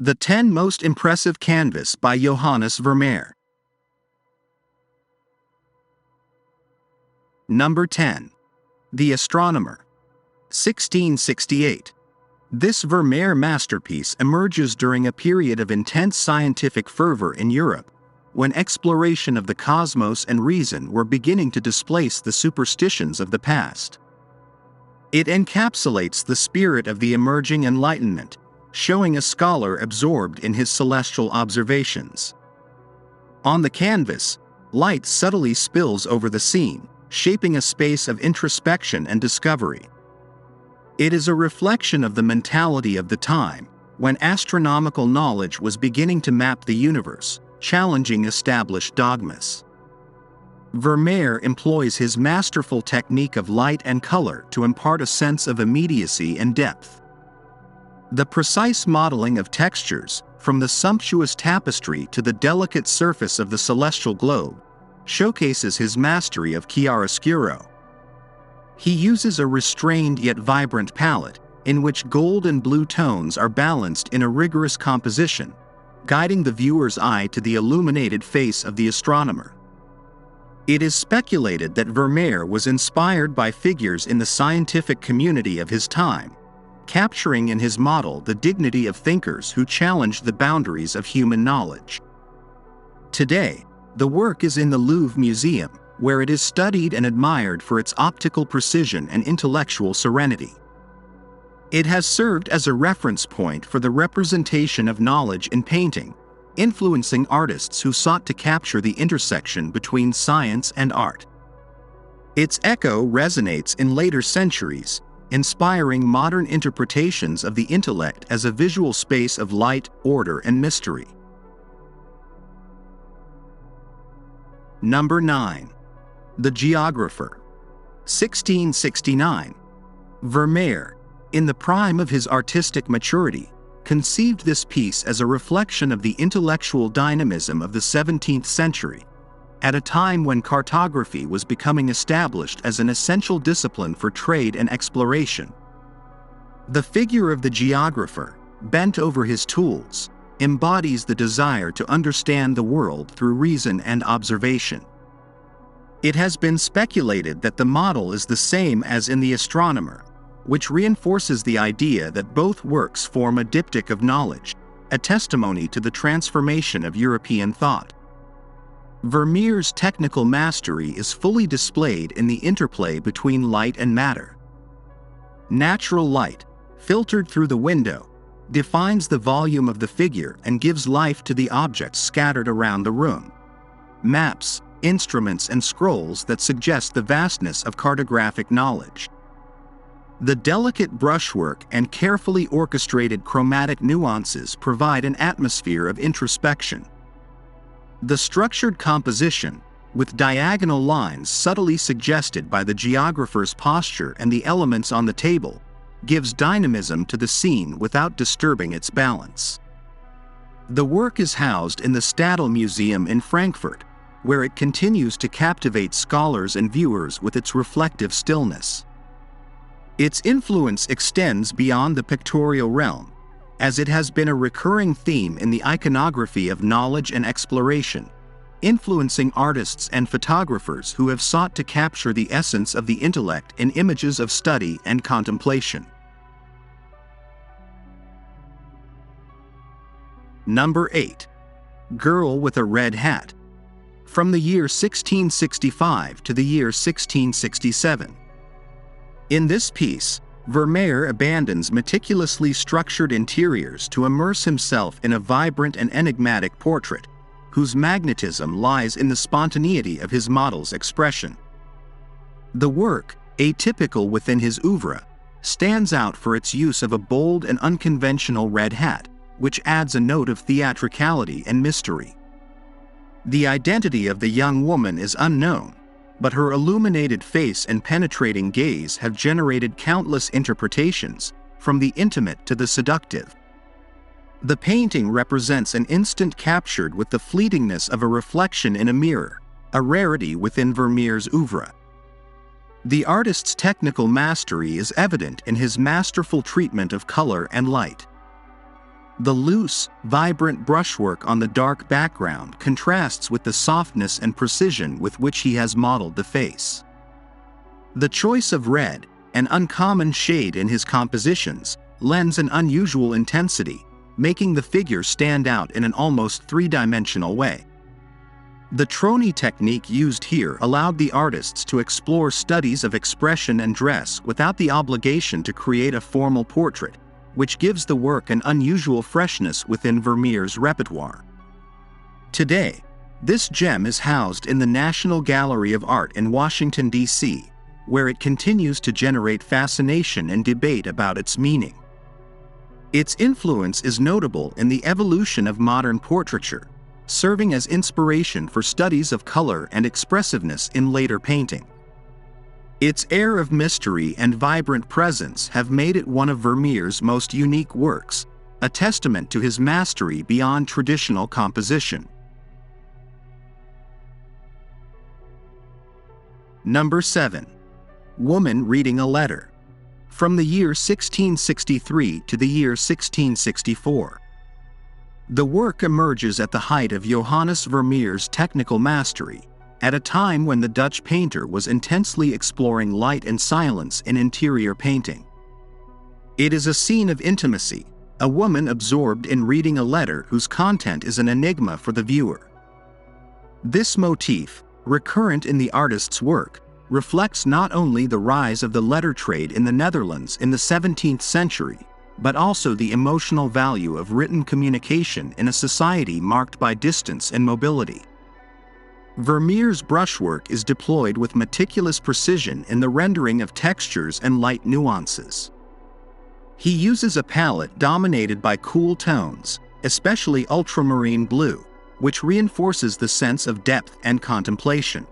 The 10 Most Impressive Canvas by Johannes Vermeer. Number 10. The Astronomer. 1668. This Vermeer masterpiece emerges during a period of intense scientific fervor in Europe, when exploration of the cosmos and reason were beginning to displace the superstitions of the past. It encapsulates the spirit of the emerging Enlightenment, showing a scholar absorbed in his celestial observations. On the canvas, light subtly spills over the scene, shaping a space of introspection and discovery. It is a reflection of the mentality of the time, when astronomical knowledge was beginning to map the universe, challenging established dogmas. Vermeer employs his masterful technique of light and color to impart a sense of immediacy and depth. The precise modeling of textures, from the sumptuous tapestry to the delicate surface of the celestial globe, showcases his mastery of chiaroscuro. He uses a restrained yet vibrant palette, in which gold and blue tones are balanced in a rigorous composition, guiding the viewer's eye to the illuminated face of the astronomer. It is speculated that Vermeer was inspired by figures in the scientific community of his time, capturing in his model the dignity of thinkers who challenged the boundaries of human knowledge. Today, the work is in the Louvre Museum, where it is studied and admired for its optical precision and intellectual serenity. It has served as a reference point for the representation of knowledge in painting, influencing artists who sought to capture the intersection between science and art. Its echo resonates in later centuries, inspiring modern interpretations of the intellect as a visual space of light, order, and mystery. Number 9. The Geographer. 1669. Vermeer, in the prime of his artistic maturity, conceived this piece as a reflection of the intellectual dynamism of the 17th century, at a time when cartography was becoming established as an essential discipline for trade and exploration. The figure of the geographer, bent over his tools, embodies the desire to understand the world through reason and observation. It has been speculated that the model is the same as in The Astronomer, which reinforces the idea that both works form a diptych of knowledge, a testimony to the transformation of European thought. Vermeer's technical mastery is fully displayed in the interplay between light and matter. Natural light, filtered through the window, defines the volume of the figure and gives life to the objects scattered around the room. Maps, instruments, and scrolls that suggest the vastness of cartographic knowledge. The delicate brushwork and carefully orchestrated chromatic nuances provide an atmosphere of introspection. The structured composition, with diagonal lines subtly suggested by the geographer's posture and the elements on the table, gives dynamism to the scene without disturbing its balance. The work is housed in the Stadel Museum in Frankfurt, where it continues to captivate scholars and viewers with its reflective stillness. Its influence extends beyond the pictorial realm, as it has been a recurring theme in the iconography of knowledge and exploration, influencing artists and photographers who have sought to capture the essence of the intellect in images of study and contemplation. Number 8. Girl with a Red Hat. From the year 1665 to the year 1667. In this piece, Vermeer abandons meticulously structured interiors to immerse himself in a vibrant and enigmatic portrait, whose magnetism lies in the spontaneity of his model's expression. The work, atypical within his oeuvre, stands out for its use of a bold and unconventional red hat, which adds a note of theatricality and mystery. The identity of the young woman is unknown, but her illuminated face and penetrating gaze have generated countless interpretations, from the intimate to the seductive. The painting represents an instant captured with the fleetingness of a reflection in a mirror, a rarity within Vermeer's oeuvre. The artist's technical mastery is evident in his masterful treatment of color and light. The loose, vibrant brushwork on the dark background contrasts with the softness and precision with which he has modeled the face. The choice of red, an uncommon shade in his compositions, lends an unusual intensity, making the figure stand out in an almost three-dimensional way. The Troni technique used here allowed the artists to explore studies of expression and dress without the obligation to create a formal portrait, which gives the work an unusual freshness within Vermeer's repertoire. Today, this gem is housed in the National Gallery of Art in Washington, D.C., where it continues to generate fascination and debate about its meaning. Its influence is notable in the evolution of modern portraiture, serving as inspiration for studies of color and expressiveness in later painting. Its air of mystery and vibrant presence have made it one of Vermeer's most unique works, a testament to his mastery beyond traditional composition. Number 7. Woman Reading a Letter. From the year 1663 to the year 1664. The work emerges at the height of Johannes Vermeer's technical mastery, at a time when the Dutch painter was intensely exploring light and silence in interior painting. It is a scene of intimacy, a woman absorbed in reading a letter whose content is an enigma for the viewer. This motif, recurrent in the artist's work, reflects not only the rise of the letter trade in the Netherlands in the 17th century, but also the emotional value of written communication in a society marked by distance and mobility. Vermeer's brushwork is deployed with meticulous precision in the rendering of textures and light nuances. He uses a palette dominated by cool tones, especially ultramarine blue, which reinforces the sense of depth and contemplation.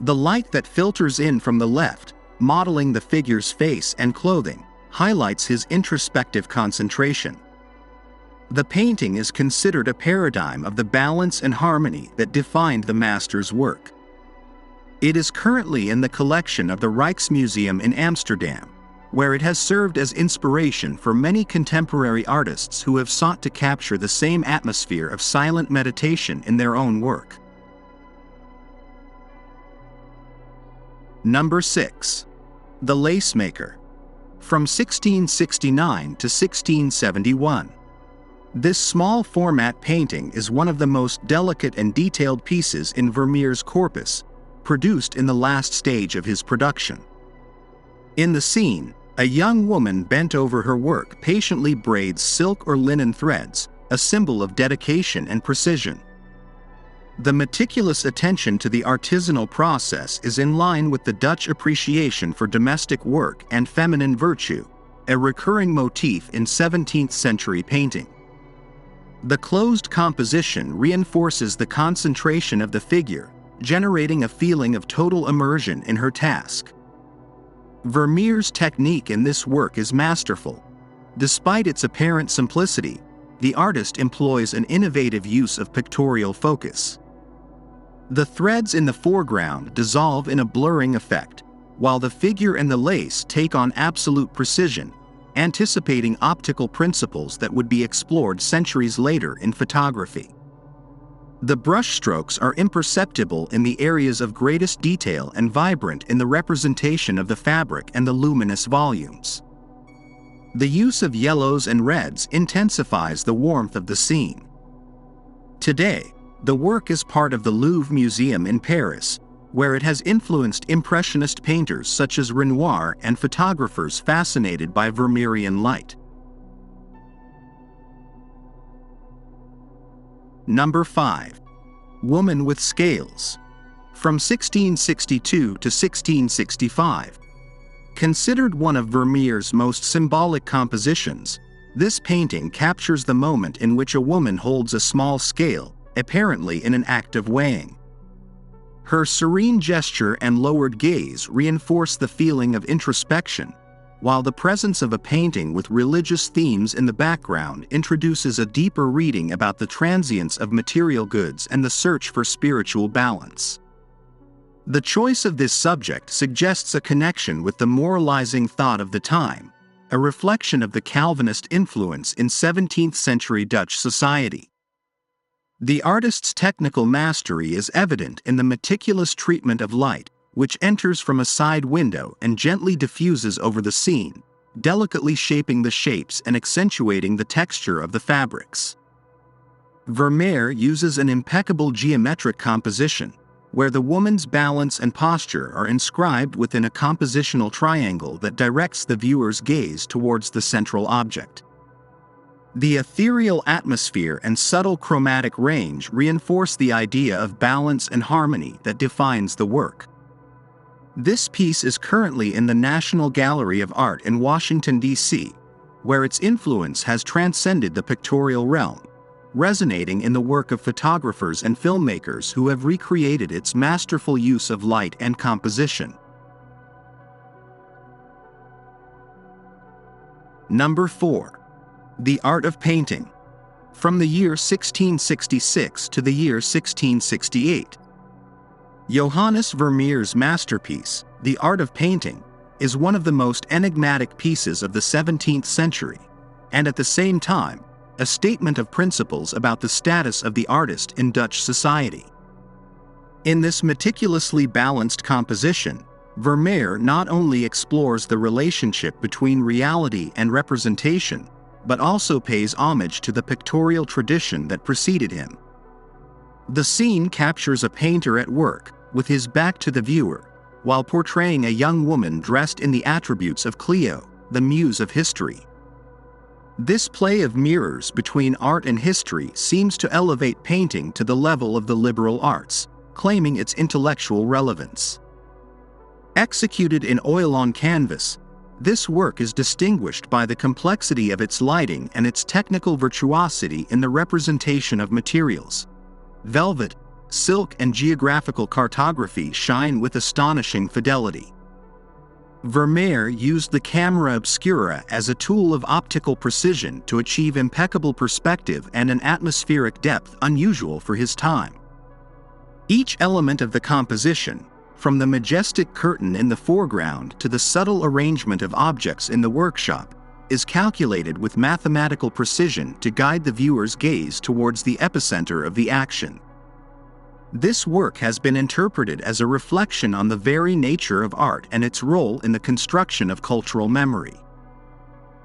The light that filters in from the left, modeling the figure's face and clothing, highlights his introspective concentration. The painting is considered a paradigm of the balance and harmony that defined the master's work. It is currently in the collection of the Rijksmuseum in Amsterdam, where it has served as inspiration for many contemporary artists who have sought to capture the same atmosphere of silent meditation in their own work. Number 6. The Lacemaker. From 1669 to 1671. This small format painting is one of the most delicate and detailed pieces in Vermeer's corpus, produced in the last stage of his production. In the scene, a young woman bent over her work patiently braids silk or linen threads, a symbol of dedication and precision. The meticulous attention to the artisanal process is in line with the Dutch appreciation for domestic work and feminine virtue, a recurring motif in 17th-century painting. The closed composition reinforces the concentration of the figure, generating a feeling of total immersion in her task. Vermeer's technique in this work is masterful. Despite its apparent simplicity, the artist employs an innovative use of pictorial focus. The threads in the foreground dissolve in a blurring effect, while the figure and the lace take on absolute precision, anticipating optical principles that would be explored centuries later in photography. The brushstrokes are imperceptible in the areas of greatest detail and vibrant in the representation of the fabric and the luminous volumes. The use of yellows and reds intensifies the warmth of the scene. Today, the work is part of the Louvre Museum in Paris, where it has influenced Impressionist painters such as Renoir and photographers fascinated by Vermeerian light. Number 5. Woman with Scales. From 1662 to 1665. Considered one of Vermeer's most symbolic compositions, this painting captures the moment in which a woman holds a small scale, apparently in an act of weighing. Her serene gesture and lowered gaze reinforce the feeling of introspection, while the presence of a painting with religious themes in the background introduces a deeper reading about the transience of material goods and the search for spiritual balance. The choice of this subject suggests a connection with the moralizing thought of the time, a reflection of the Calvinist influence in 17th-century Dutch society. The artist's technical mastery is evident in the meticulous treatment of light, which enters from a side window and gently diffuses over the scene, delicately shaping the shapes and accentuating the texture of the fabrics. Vermeer uses an impeccable geometric composition, where the woman's balance and posture are inscribed within a compositional triangle that directs the viewer's gaze towards the central object. The ethereal atmosphere and subtle chromatic range reinforce the idea of balance and harmony that defines the work. This piece is currently in the National Gallery of Art in Washington, D.C., where its influence has transcended the pictorial realm, resonating in the work of photographers and filmmakers who have recreated its masterful use of light and composition. Number 4. The Art of Painting. From the year 1666 to the year 1668. Johannes Vermeer's masterpiece, The Art of Painting, is one of the most enigmatic pieces of the 17th century, and at the same time, a statement of principles about the status of the artist in Dutch society. In this meticulously balanced composition, Vermeer not only explores the relationship between reality and representation, but also pays homage to the pictorial tradition that preceded him. The scene captures a painter at work, with his back to the viewer, while portraying a young woman dressed in the attributes of Clio, the muse of history. This play of mirrors between art and history seems to elevate painting to the level of the liberal arts, claiming its intellectual relevance. Executed in oil on canvas, this work is distinguished by the complexity of its lighting and its technical virtuosity in the representation of materials. Velvet, silk, and geographical cartography shine with astonishing fidelity. Vermeer used the camera obscura as a tool of optical precision to achieve impeccable perspective and an atmospheric depth unusual for his time. Each element of the composition, from the majestic curtain in the foreground to the subtle arrangement of objects in the workshop, is calculated with mathematical precision to guide the viewer's gaze towards the epicenter of the action. This work has been interpreted as a reflection on the very nature of art and its role in the construction of cultural memory.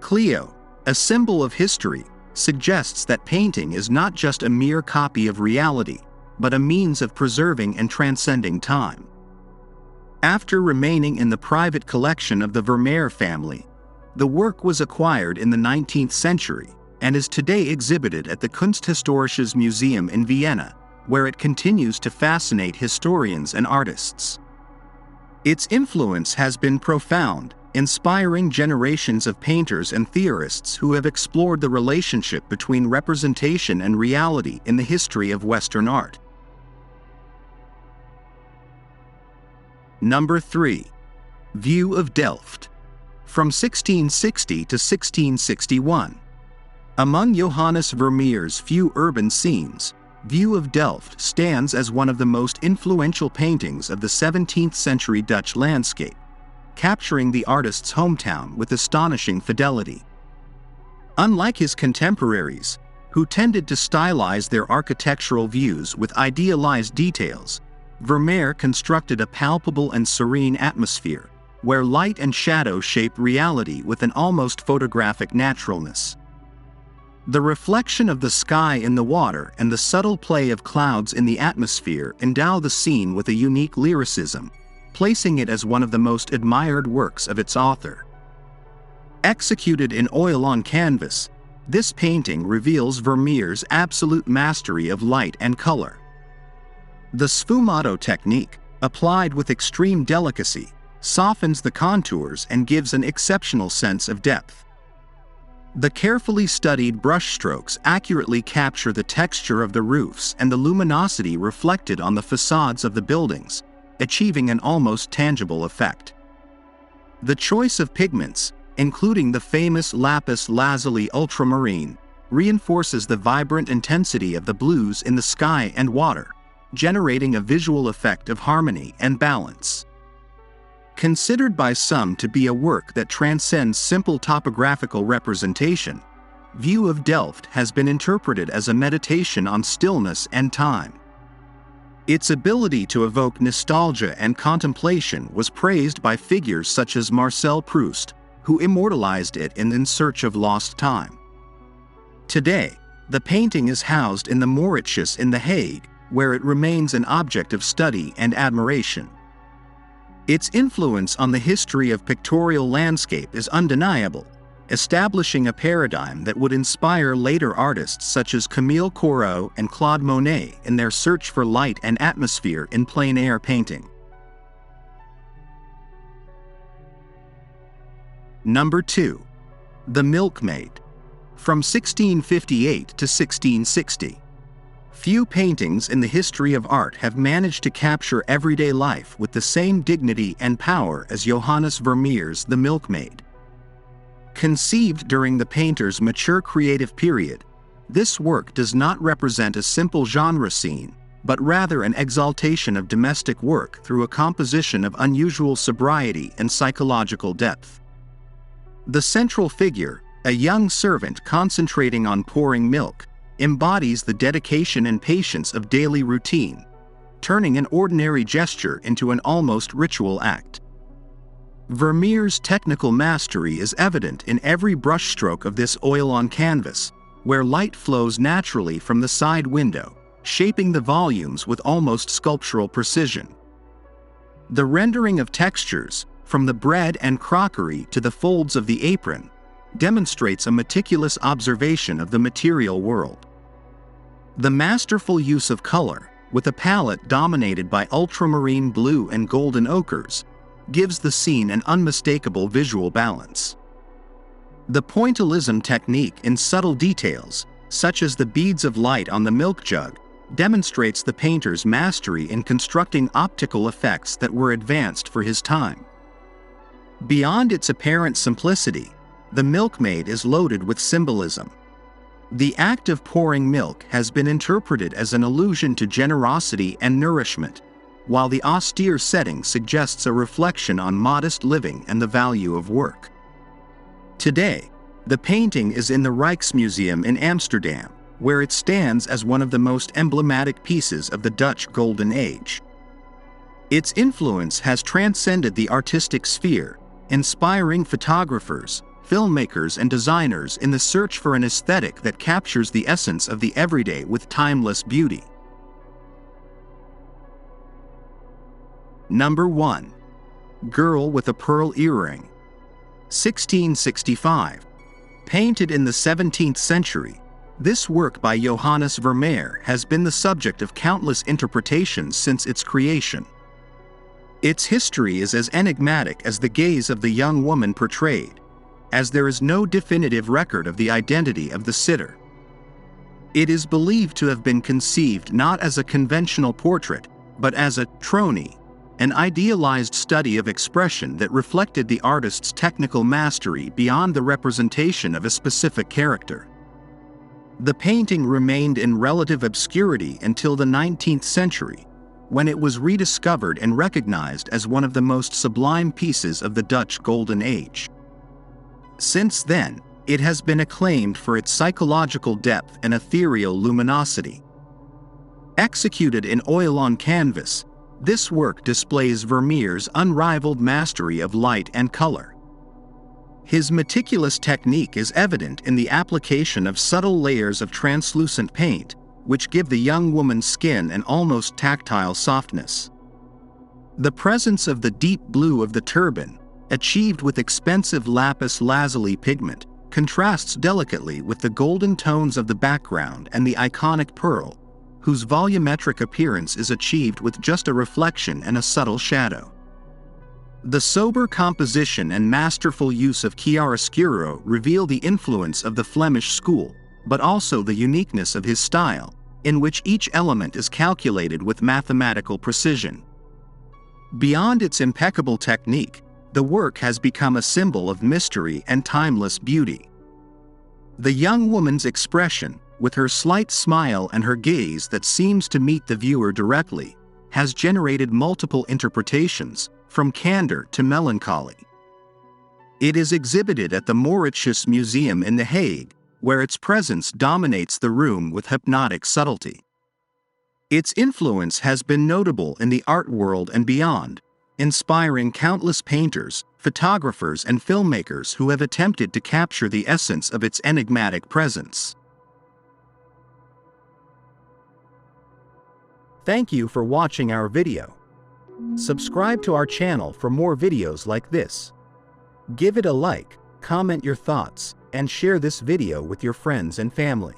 Clio, a symbol of history, suggests that painting is not just a mere copy of reality, but a means of preserving and transcending time. After remaining in the private collection of the Vermeer family, the work was acquired in the 19th century and is today exhibited at the Kunsthistorisches Museum in Vienna, where it continues to fascinate historians and artists. Its influence has been profound, inspiring generations of painters and theorists who have explored the relationship between representation and reality in the history of Western art. Number 3. View of Delft. From 1660 to 1661. Among Johannes Vermeer's few urban scenes, View of Delft stands as one of the most influential paintings of the 17th century Dutch landscape, capturing the artist's hometown with astonishing fidelity. Unlike his contemporaries, who tended to stylize their architectural views with idealized details, Vermeer constructed a palpable and serene atmosphere, where light and shadow shape reality with an almost photographic naturalness. The reflection of the sky in the water and the subtle play of clouds in the atmosphere endow the scene with a unique lyricism, placing it as one of the most admired works of its author. Executed in oil on canvas, this painting reveals Vermeer's absolute mastery of light and color. The sfumato technique, applied with extreme delicacy, softens the contours and gives an exceptional sense of depth. The carefully studied brushstrokes accurately capture the texture of the roofs and the luminosity reflected on the facades of the buildings, achieving an almost tangible effect. The choice of pigments, including the famous lapis lazuli ultramarine, reinforces the vibrant intensity of the blues in the sky and water, generating a visual effect of harmony and balance. Considered by some to be a work that transcends simple topographical representation, View of Delft has been interpreted as a meditation on stillness and time. Its ability to evoke nostalgia and contemplation was praised by figures such as Marcel Proust, who immortalized it in Search of Lost Time. Today, the painting is housed in the Mauritshuis in The Hague, where it remains an object of study and admiration. Its influence on the history of pictorial landscape is undeniable, establishing a paradigm that would inspire later artists such as Camille Corot and Claude Monet in their search for light and atmosphere in plein-air painting. Number 2. The Milkmaid. From 1658 to 1660. Few paintings in the history of art have managed to capture everyday life with the same dignity and power as Johannes Vermeer's The Milkmaid. Conceived during the painter's mature creative period, this work does not represent a simple genre scene, but rather an exaltation of domestic work through a composition of unusual sobriety and psychological depth. The central figure, a young servant concentrating on pouring milk, embodies the dedication and patience of daily routine, turning an ordinary gesture into an almost ritual act. Vermeer's technical mastery is evident in every brushstroke of this oil-on canvas, where light flows naturally from the side window, shaping the volumes with almost sculptural precision. The rendering of textures, from the bread and crockery to the folds of the apron, demonstrates a meticulous observation of the material world. The masterful use of color, with a palette dominated by ultramarine blue and golden ochres, gives the scene an unmistakable visual balance. The pointillism technique in subtle details, such as the beads of light on the milk jug, demonstrates the painter's mastery in constructing optical effects that were advanced for his time. Beyond its apparent simplicity, The Milkmaid is loaded with symbolism. The act of pouring milk has been interpreted as an allusion to generosity and nourishment, while the austere setting suggests a reflection on modest living and the value of work. Today, the painting is in the Rijksmuseum in Amsterdam, where it stands as one of the most emblematic pieces of the Dutch Golden Age. Its influence has transcended the artistic sphere, inspiring photographers, filmmakers, and designers in the search for an aesthetic that captures the essence of the everyday with timeless beauty. Number 1. Girl with a Pearl Earring. 1665. Painted in the 17th century, this work by Johannes Vermeer has been the subject of countless interpretations since its creation. Its history is as enigmatic as the gaze of the young woman portrayed, as there is no definitive record of the identity of the sitter. It is believed to have been conceived not as a conventional portrait, but as a tronie, an idealized study of expression that reflected the artist's technical mastery beyond the representation of a specific character. The painting remained in relative obscurity until the 19th century, when it was rediscovered and recognized as one of the most sublime pieces of the Dutch Golden Age. Since then, it has been acclaimed for its psychological depth and ethereal luminosity. Executed in oil-on canvas, this work displays Vermeer's unrivaled mastery of light and color. His meticulous technique is evident in the application of subtle layers of translucent paint, which give the young woman's skin an almost tactile softness. The presence of the deep blue of the turban, achieved with expensive lapis lazuli pigment, contrasts delicately with the golden tones of the background and the iconic pearl, whose volumetric appearance is achieved with just a reflection and a subtle shadow. The sober composition and masterful use of chiaroscuro reveal the influence of the Flemish school, but also the uniqueness of his style, in which each element is calculated with mathematical precision. Beyond its impeccable technique, the work has become a symbol of mystery and timeless beauty. The young woman's expression, with her slight smile and her gaze that seems to meet the viewer directly, has generated multiple interpretations, from candor to melancholy. It is exhibited at the Mauritshuis Museum in The Hague, where its presence dominates the room with hypnotic subtlety. Its influence has been notable in the art world and beyond, inspiring countless painters, photographers, and filmmakers who have attempted to capture the essence of its enigmatic presence. Thank you for watching our video. Subscribe to our channel for more videos like this. Give it a like, comment your thoughts, and share this video with your friends and family.